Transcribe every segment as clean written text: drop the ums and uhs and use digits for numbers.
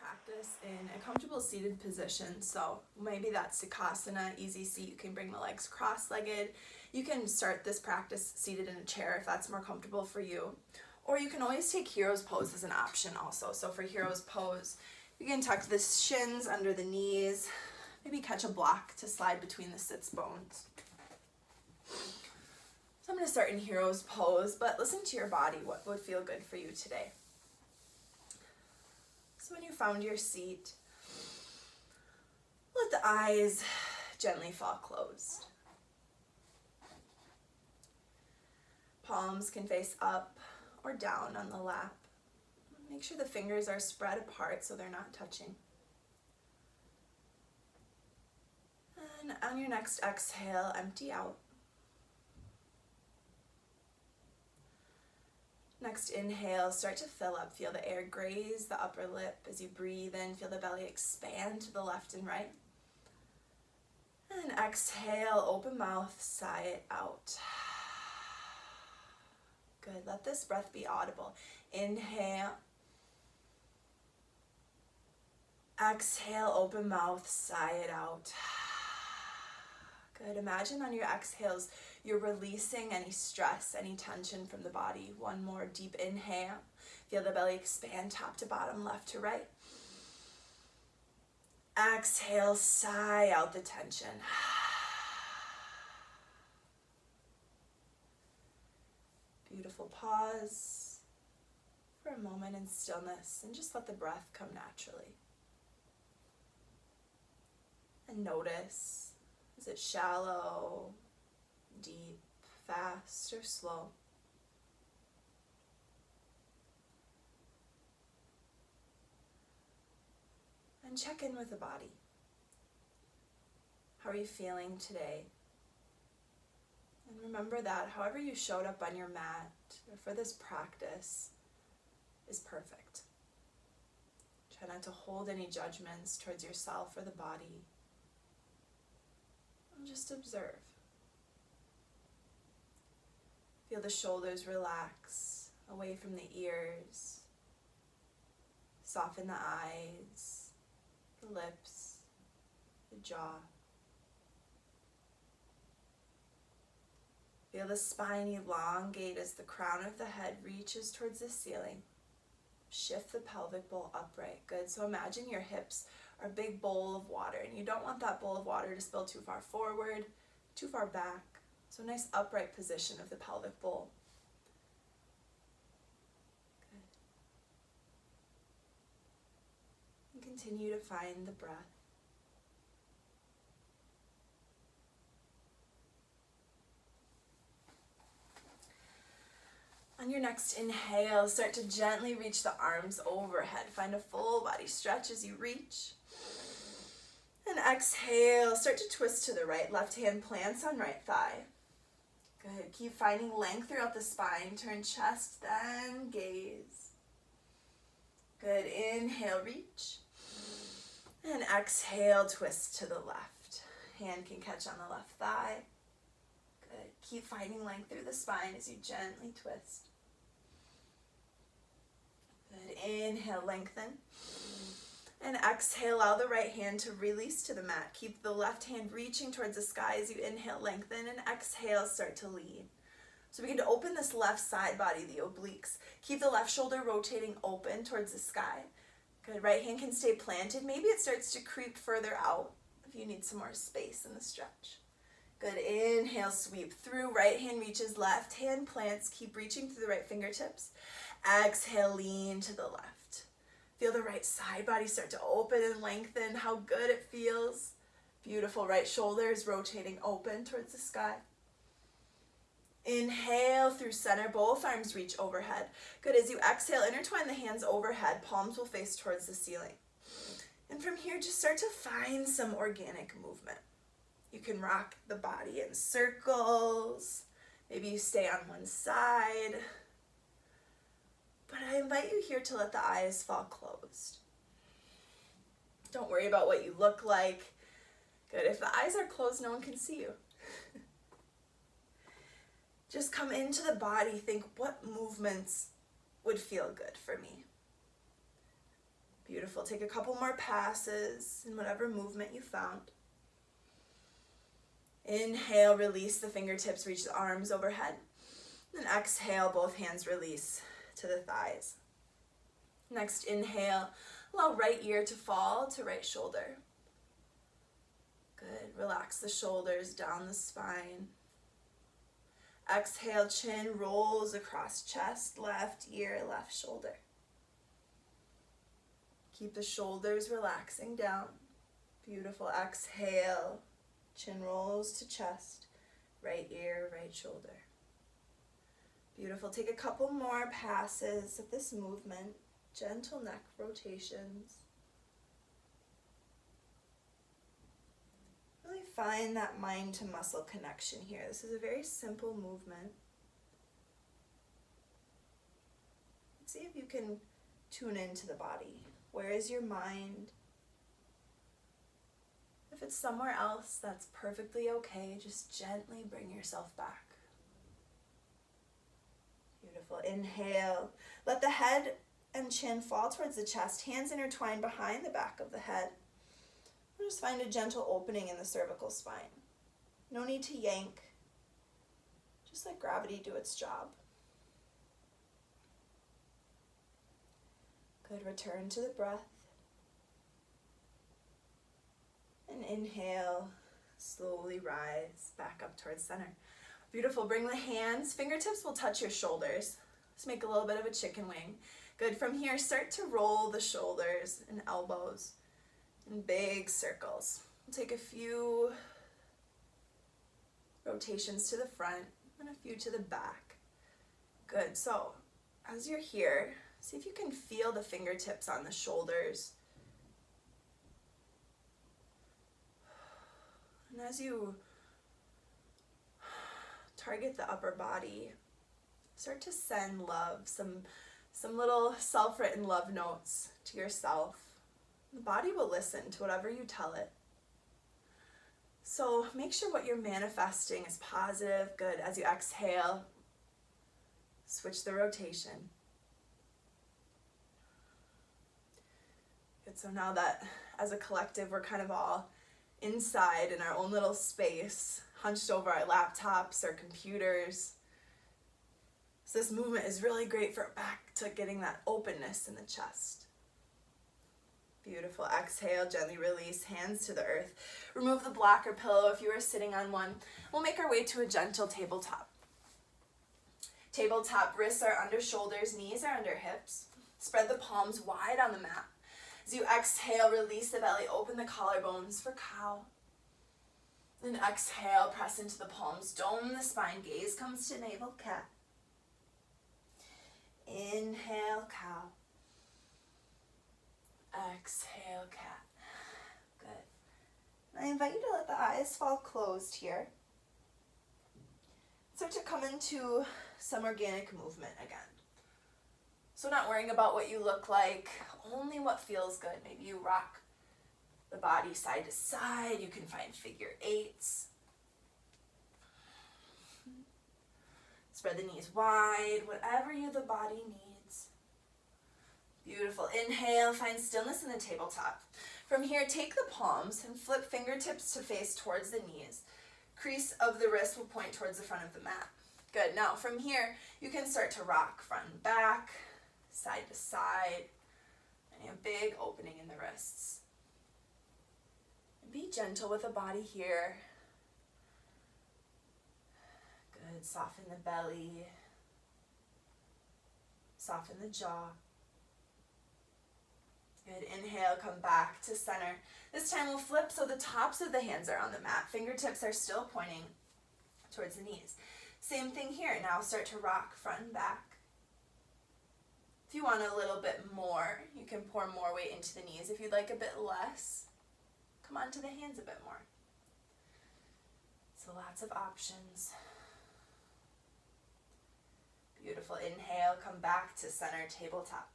practice in a comfortable seated position. So maybe that's Sukhasana, easy seat. You can bring the legs cross-legged. You can start this practice seated in a chair if that's more comfortable for you. Or you can always take Hero's Pose as an option also. So for Hero's Pose, you can tuck the shins under the knees, maybe catch a block to slide between the sits bones. So I'm going to start in Hero's Pose, but listen to your body, what would feel good for you today. So when you found your seat, let the eyes gently fall closed. Palms can face up or down on the lap. Make sure the fingers are spread apart so they're not touching. And on your next exhale, empty out. Next inhale, start to fill up. Feel the air graze the upper lip as you breathe in. Feel the belly expand to the left and right. And exhale, open mouth, sigh it out. Good, let this breath be audible. Inhale. Exhale, open mouth, sigh it out. Good, imagine on your exhales, you're releasing any stress, any tension from the body. One more deep inhale. Feel the belly expand top to bottom, left to right. Exhale, sigh out the tension. Beautiful pause for a moment in stillness and just let the breath come naturally. And notice, is it shallow, deep, fast, or slow? And check in with the body. How are you feeling today? And remember that however you showed up on your mat or for this practice is perfect. Try not to hold any judgments towards yourself or the body. And just observe. Feel the shoulders relax away from the ears. Soften the eyes, the lips, the jaw. Feel the spine elongate as the crown of the head reaches towards the ceiling. Shift the pelvic bowl upright. Good. So imagine your hips are a big bowl of water, and you don't want that bowl of water to spill too far forward, too far back. So nice upright position of the pelvic bowl. Good. And continue to find the breath. On your next inhale, start to gently reach the arms overhead. Find a full body stretch as you reach. And exhale, start to twist to the right. Left hand plants on right thigh. Good. Keep finding length throughout the spine. Turn chest, then gaze. Good. Inhale, reach. And exhale, twist to the left. Hand can catch on the left thigh. Good. Keep finding length through the spine as you gently twist. Good. Inhale, lengthen. And exhale, allow the right hand to release to the mat. Keep the left hand reaching towards the sky as you inhale, lengthen, and exhale, start to lean. So begin to open this left side body, the obliques. Keep the left shoulder rotating open towards the sky. Good. Right hand can stay planted. Maybe it starts to creep further out if you need some more space in the stretch. Good. Inhale, sweep through. Right hand reaches, left hand plants. Keep reaching through the right fingertips. Exhale, lean to the left. Feel the right side body start to open and lengthen. How good it feels. Beautiful. Right shoulder is rotating open towards the sky. Inhale through center. Both arms reach overhead. Good. As you exhale, intertwine the hands overhead. Palms will face towards the ceiling. And from here, just start to find some organic movement. You can rock the body in circles. Maybe you stay on one side. But I invite you here to let the eyes fall closed. Don't worry about what you look like. Good. If the eyes are closed, no one can see you. Just come into the body. Think, what movements would feel good for me? Beautiful. Take a couple more passes in whatever movement you found. Inhale, release the fingertips, reach the arms overhead. And exhale, both hands release to the thighs. Next, inhale, allow right ear to fall to right shoulder. Good. Relax the shoulders down the spine. Exhale, chin rolls across chest, left ear, left shoulder. Keep the shoulders relaxing down. Beautiful. Exhale, chin rolls to chest, right ear, right shoulder. Beautiful. Take a couple more passes of this movement. Gentle neck rotations. Really find that mind to muscle connection here. This is a very simple movement. See if you can tune into the body. Where is your mind? If it's somewhere else, that's perfectly okay. Just gently bring yourself back. Beautiful. Inhale. Let the head and chin fall towards the chest. Hands intertwined behind the back of the head. And just find a gentle opening in the cervical spine. No need to yank. Just let gravity do its job. Good. Return to the breath. And inhale, slowly rise back up towards center. Beautiful. Bring the hands, fingertips will touch your shoulders. Let's make a little bit of a chicken wing. Good. From here, start to roll the shoulders and elbows in big circles. We'll take a few rotations to the front and a few to the back. Good. So as you're here, see if you can feel the fingertips on the shoulders. And as you target the upper body, start to send love, some little self-written love notes to yourself. The body will listen to whatever you tell it. So make sure what you're manifesting is positive. Good. As you exhale, switch the rotation. Good. So now that as a collective, we're kind of all inside in our own little space, hunched over our laptops or computers. So this movement is really great for back to getting that openness in the chest. Beautiful. Exhale, gently release, hands to the earth. Remove the block or pillow if you are sitting on one. We'll make our way to a gentle tabletop. Tabletop, wrists are under shoulders, knees are under hips. Spread the palms wide on the mat. As you exhale, release the belly, open the collarbones for cow. Then exhale, press into the palms, dome the spine, gaze comes to navel, cat. Inhale, cow. Exhale, cat. Good. I invite you to let the eyes fall closed here. Start to come into some organic movement again. So not worrying about what you look like, only what feels good. Maybe you rock the body side to side. You can find figure eights. Spread the knees wide, whatever the body needs. Beautiful. Inhale, find stillness in the tabletop. From here, take the palms and flip fingertips to face towards the knees. Crease of the wrist will point towards the front of the mat. Good. Now from here, you can start to rock front and back, side to side, and a big opening in the wrists. And be gentle with the body here. Good. Soften the belly. Soften the jaw. Good. Inhale, come back to center. This time we'll flip so the tops of the hands are on the mat. Fingertips are still pointing towards the knees. Same thing here. Now start to rock front and back. If you want a little bit more, you can pour more weight into the knees. If you'd like a bit less, come onto the hands a bit more. So lots of options. Beautiful. Inhale, come back to center, tabletop.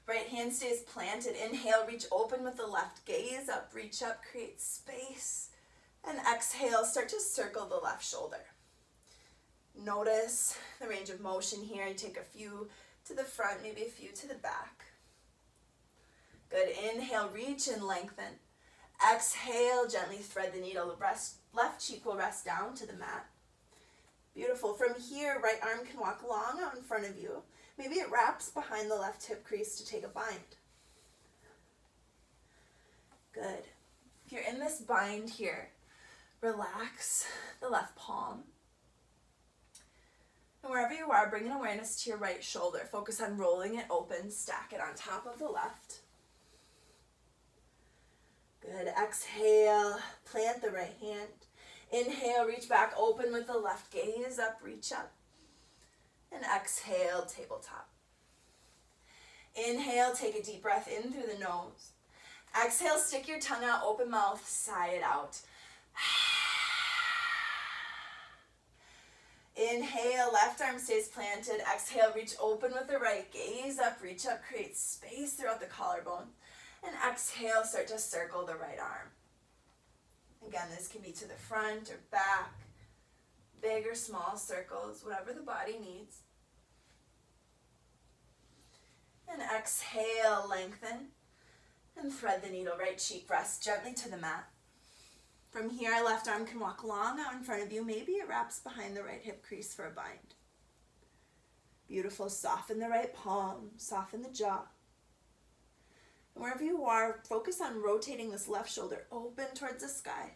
Right hand stays planted. Inhale, reach open with the left gaze up, reach up, create space. And exhale, start to circle the left shoulder. Notice the range of motion here. You take a few to the front, maybe a few to the back. Good. Inhale, reach and lengthen. Exhale, gently thread the needle. Left cheek will rest down to the mat. Beautiful. From here, right arm can walk long out in front of you. Maybe it wraps behind the left hip crease to take a bind. Good. If you're in this bind here, relax the left palm. And wherever you are, bring an awareness to your right shoulder. Focus on rolling it open, stack it on top of the left. Good. Exhale, plant the right hand. Inhale, reach back, open with the left, gaze up, reach up. And exhale, tabletop. Inhale, take a deep breath in through the nose. Exhale, stick your tongue out, open mouth, sigh it out. Inhale, left arm stays planted. Exhale, reach open with the right, gaze up, reach up, create space throughout the collarbone. And exhale, start to circle the right arm. Again, this can be to the front or back, big or small circles, whatever the body needs. And exhale, lengthen, and thread the needle. Right cheek rests gently to the mat. From here, left arm can walk long out in front of you. Maybe it wraps behind the right hip crease for a bind. Beautiful. Soften the right palm, soften the jaw. And wherever you are, focus on rotating this left shoulder open towards the sky.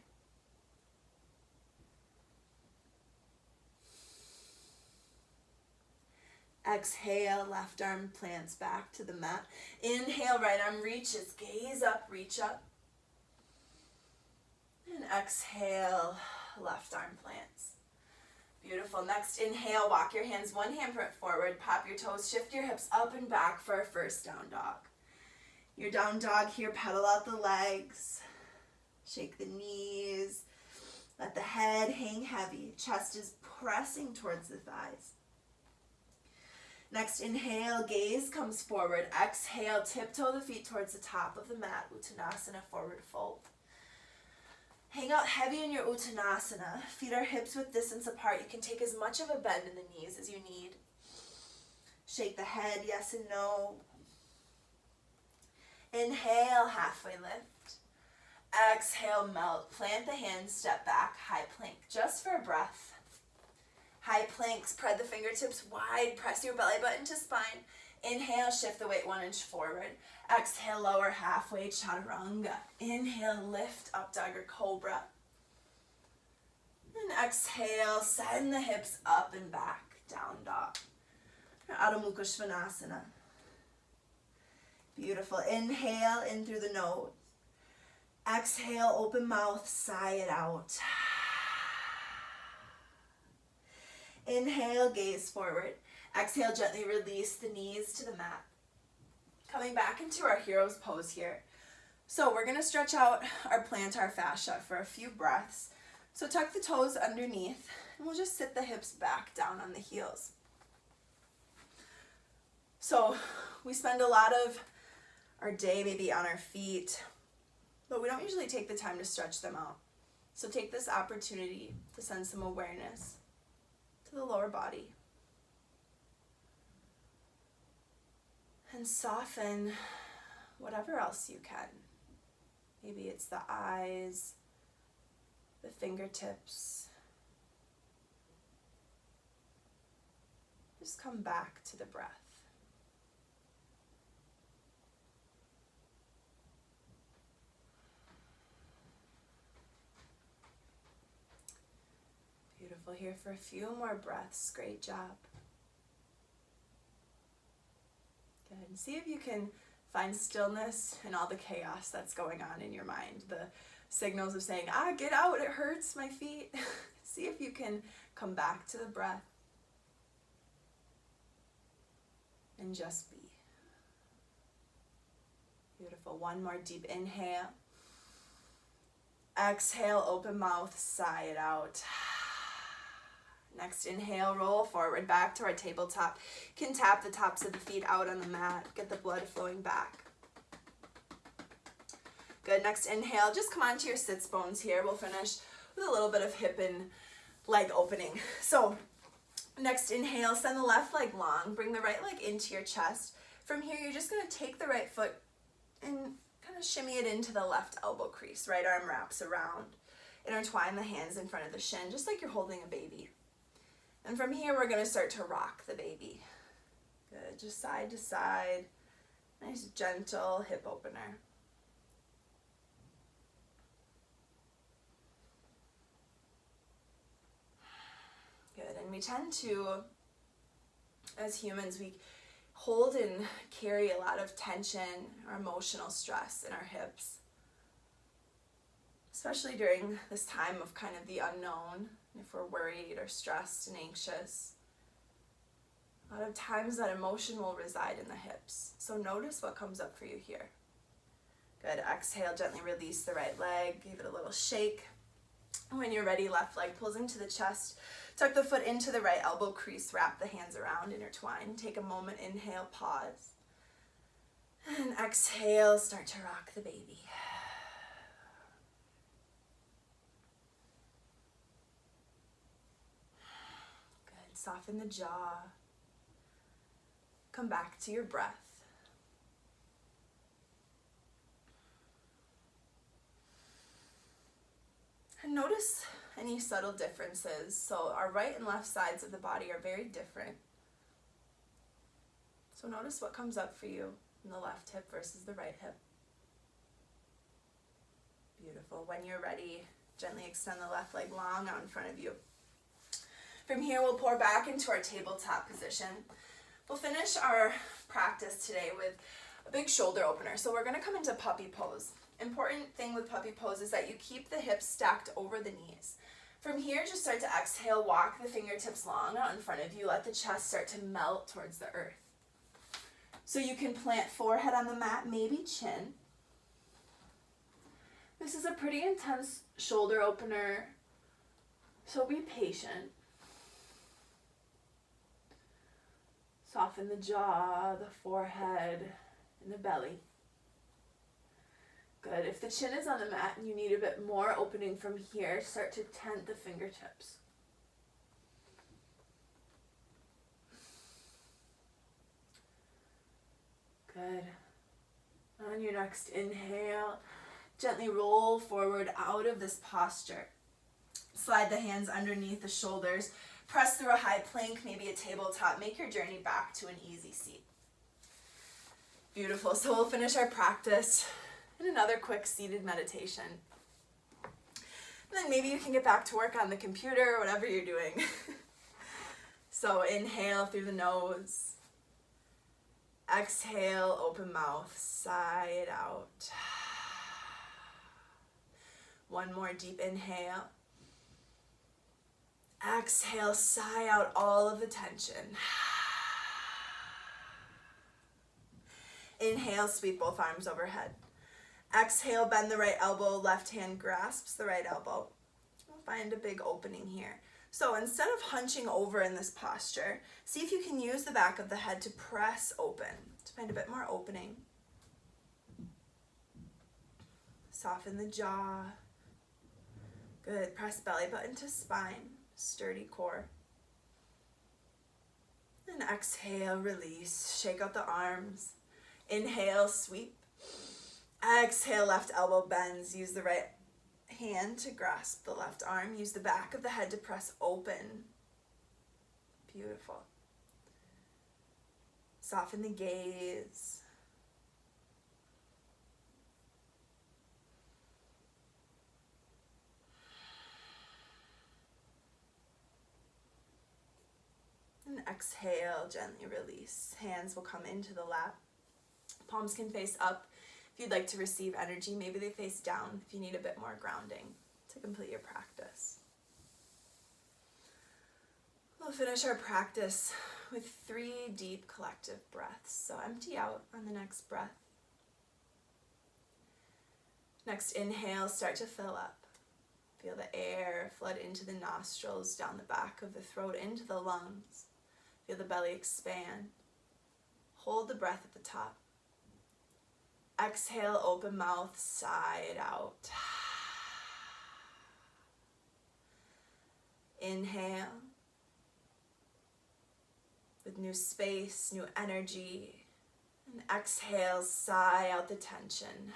Exhale, left arm plants back to the mat. Inhale, right arm reaches, gaze up, reach up. And exhale, left arm plants. Beautiful. Next, inhale, walk your hands one handprint forward, pop your toes, shift your hips up and back for our first down dog. Your down dog here, pedal out the legs, shake the knees, let the head hang heavy, chest is pressing towards the thighs. Next, inhale, gaze comes forward. Exhale, tiptoe the feet towards the top of the mat, Uttanasana, forward fold. Hang out heavy in your Uttanasana. Feet are hips width distance apart. You can take as much of a bend in the knees as you need. Shake the head, yes and no. Inhale, halfway lift. Exhale, melt. Plant the hands, step back, high plank. Just for a breath. High plank, spread the fingertips wide, press your belly button to spine. Inhale, shift the weight 1 inch forward. Exhale, lower halfway, chaturanga. Inhale, lift, up dog or cobra. And exhale, send the hips up and back, down dog. Adho Mukha Svanasana. Beautiful. Inhale in through the nose. Exhale, open mouth, sigh it out. Inhale, gaze forward. Exhale, gently release the knees to the mat. Coming back into our hero's pose here. So we're going to stretch out our plantar fascia for a few breaths. So tuck the toes underneath, and we'll just sit the hips back down on the heels. So we spend a lot of our day maybe on our feet, but we don't usually take the time to stretch them out. So take this opportunity to send some awareness to the lower body. And soften whatever else you can. Maybe it's the eyes, the fingertips. Just come back to the breath. Beautiful. Here for a few more breaths. Great job. Good. And see if you can find stillness in all the chaos that's going on in your mind. The signals of saying, get out, it hurts my feet. See if you can come back to the breath and just be. Beautiful. One more deep inhale. Exhale, open mouth, sigh it out. Next inhale, roll forward back to our tabletop. You can tap the tops of the feet out on the mat, get the blood flowing back. Good. Next inhale, just come onto your sits bones here. We'll finish with a little bit of hip and leg opening. So next inhale, send the left leg long, bring the right leg into your chest. From here, you're just going to take the right foot And kind of shimmy it into the left elbow crease. Right arm wraps around. Intertwine the hands in front of the shin, just like you're holding a baby. And from here, we're going to start to rock the baby. Good, just side to side. Nice gentle hip opener. Good, and we tend to, as humans, we hold and carry a lot of tension or emotional stress in our hips. Especially during this time of kind of the unknown, if we're worried or stressed and anxious. A lot of times that emotion will reside in the hips. So notice what comes up for you here. Good, exhale, gently release the right leg, give it a little shake. When you're ready, left leg pulls into the chest. Tuck the foot into the right elbow crease, wrap the hands around, intertwine. Take a moment, inhale, pause. And exhale, start to rock the baby. Good, soften the jaw. Come back to your breath. And notice any subtle differences. So our right and left sides of the body are very different. So notice what comes up for you in the left hip versus the right hip. Beautiful. When you're ready, gently extend the left leg long out in front of you. From here, we'll pour back into our tabletop position. We'll finish our practice today with a big shoulder opener. So we're going to come into puppy pose. Important thing with puppy pose is that you keep the hips stacked over the knees. From here, just start to exhale, walk the fingertips long out in front of you. Let the chest start to melt towards the earth. So you can plant forehead on the mat, maybe chin. This is a pretty intense shoulder opener, so be patient. Soften the jaw, the forehead, and the belly. Good. If the chin is on the mat and you need a bit more opening from here, start to tent the fingertips. Good. On your next inhale, gently roll forward out of this posture. Slide the hands underneath the shoulders. Press through a high plank, maybe a tabletop. Make your journey back to an easy seat. Beautiful. So we'll finish our practice in another quick seated meditation. And then maybe you can get back to work on the computer or whatever you're doing. So inhale through the nose. Exhale, open mouth, sigh it out. One more deep inhale. Exhale, sigh out all of the tension. Inhale, sweep both arms overhead. Exhale, bend the right elbow, left hand grasps the right elbow. We'll find a big opening here. So instead of hunching over in this posture, see if you can use the back of the head to press open, to find a bit more opening. Soften the jaw. Good. Press belly button to spine. Sturdy core. And exhale, release. Shake out the arms. Inhale, sweep. Exhale, left elbow bends. Use the right hand to grasp the left arm. Use the back of the head to press open. Beautiful. Soften the gaze. And exhale, gently release. Hands will come into the lap. Palms can face up. If you'd like to receive energy, maybe they face down if you need a bit more grounding to complete your practice. We'll finish our practice with 3 deep collective breaths. So empty out on the next breath. Next inhale, start to fill up. Feel the air flood into the nostrils, down the back of the throat, into the lungs. Feel the belly expand. Hold the breath at the top. Exhale, open mouth, sigh it out. Inhale. With new space, new energy, And exhale, sigh out the tension.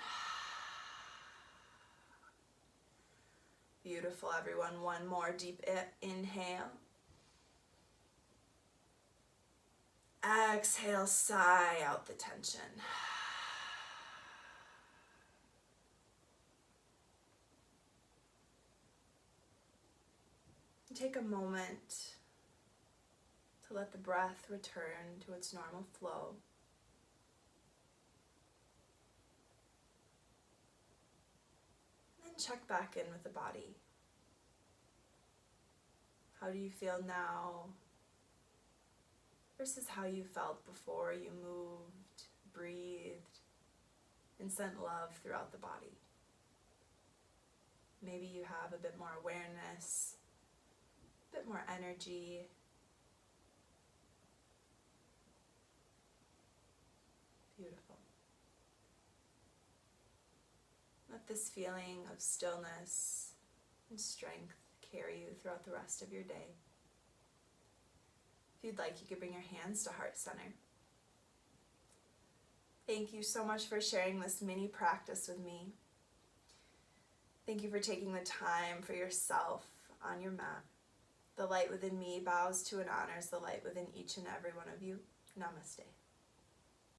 Beautiful, everyone. One more deep inhale. Exhale, sigh out the tension. Take a moment to let the breath return to its normal flow. And then check back in with the body. How do you feel now versus how you felt before you moved, breathed, and sent love throughout the body? Maybe you have a bit more awareness, a bit more energy. Beautiful. Let this feeling of stillness and strength carry you throughout the rest of your day. If you'd like, you could bring your hands to heart center. Thank you so much for sharing this mini practice with me. Thank you for taking the time for yourself on your mat. The light within me bows to and honors the light within each and every one of you. Namaste.